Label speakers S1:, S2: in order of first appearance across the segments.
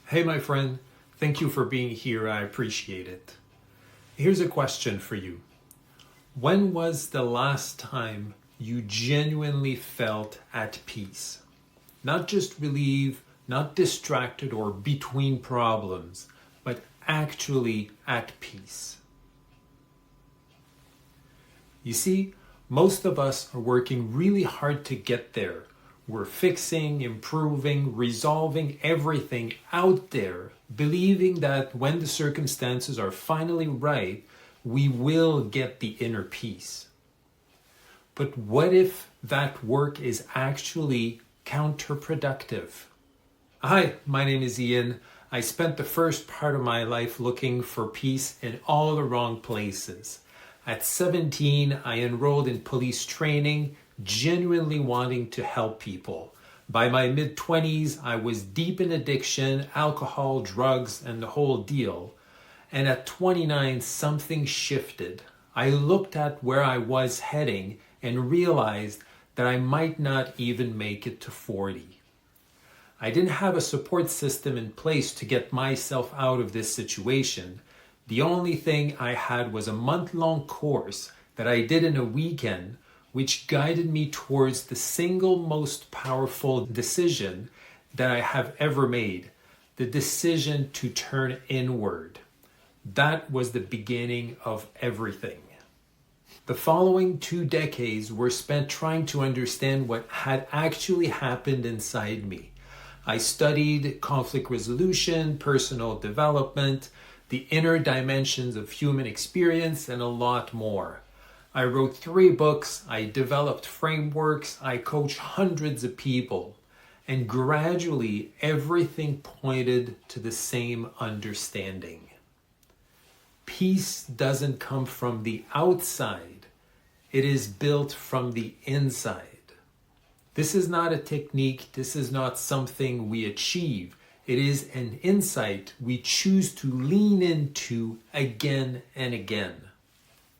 S1: Hey, my friend, thank you for being here. I appreciate it. Here's a question for you. When was the last time you genuinely felt at peace? Not just relieved, not distracted or between problems, but actually at peace. You see, most of us are working really hard to get there. We're fixing, improving, resolving everything out there, believing that when the circumstances are finally right, we will get the inner peace. But what if that work is actually counterproductive? Hi, my name is Ian. I spent the first part of my life looking for peace in all the wrong places. At 17, I enrolled in police training, genuinely wanting to help people. By my mid-20s, I was deep in addiction, alcohol, drugs, and the whole deal. And at 29, something shifted. I looked at where I was heading and realized that I might not even make it to 40. I didn't have a support system in place to get myself out of this situation. The only thing I had was a month-long course that I did in a weekend, which guided me towards the single most powerful decision that I have ever made, the decision to turn inward. That was the beginning of everything. The following 2 decades were spent trying to understand what had actually happened inside me. I studied conflict resolution, personal development, the inner dimensions of human experience, and a lot more. I wrote 3 books, I developed frameworks, I coached hundreds of people, and gradually everything pointed to the same understanding. Peace doesn't come from the outside, it is built from the inside. This is not a technique, this is not something we achieve. It is an insight we choose to lean into again and again.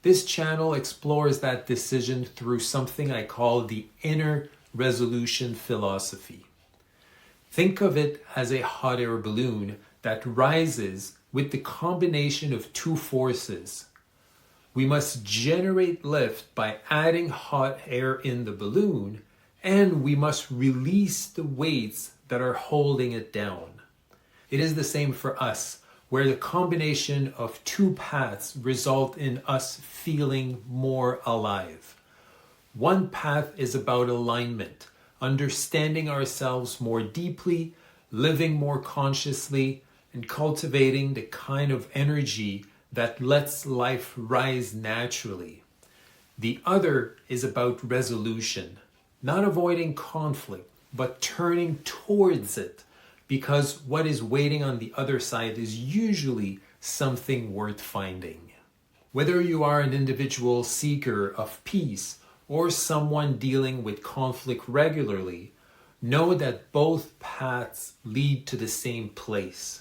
S1: This channel explores that decision through something I call the inner resolution philosophy. Think of it as a hot air balloon that rises with the combination of 2 forces. We must generate lift by adding hot air in the balloon, and we must release the weights that are holding it down. It is the same for us, where the combination of 2 paths result in us feeling more alive. One path is about alignment, understanding ourselves more deeply, living more consciously, and cultivating the kind of energy that lets life rise naturally. The other is about resolution, not avoiding conflict, but turning towards it, because what is waiting on the other side is usually something worth finding. Whether you are an individual seeker of peace or someone dealing with conflict regularly, know that both paths lead to the same place.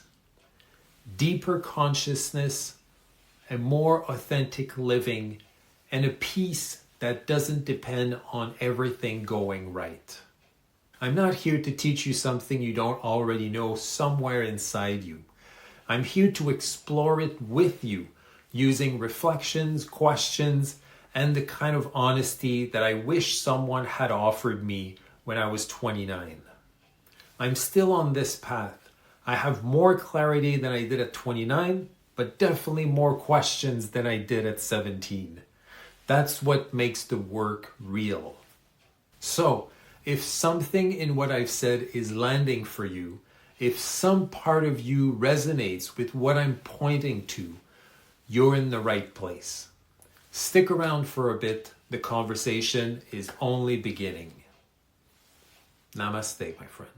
S1: Deeper consciousness, a more authentic living, and a peace that doesn't depend on everything going right. I'm not here to teach you something you don't already know somewhere inside you. I'm here to explore it with you, using reflections, questions, and the kind of honesty that I wish someone had offered me when I was 29. I'm still on this path. I have more clarity than I did at 29, but definitely more questions than I did at 17. That's what makes the work real. So, if something in what I've said is landing for you, if some part of you resonates with what I'm pointing to, you're in the right place. Stick around for a bit. The conversation is only beginning. Namaste, my friend.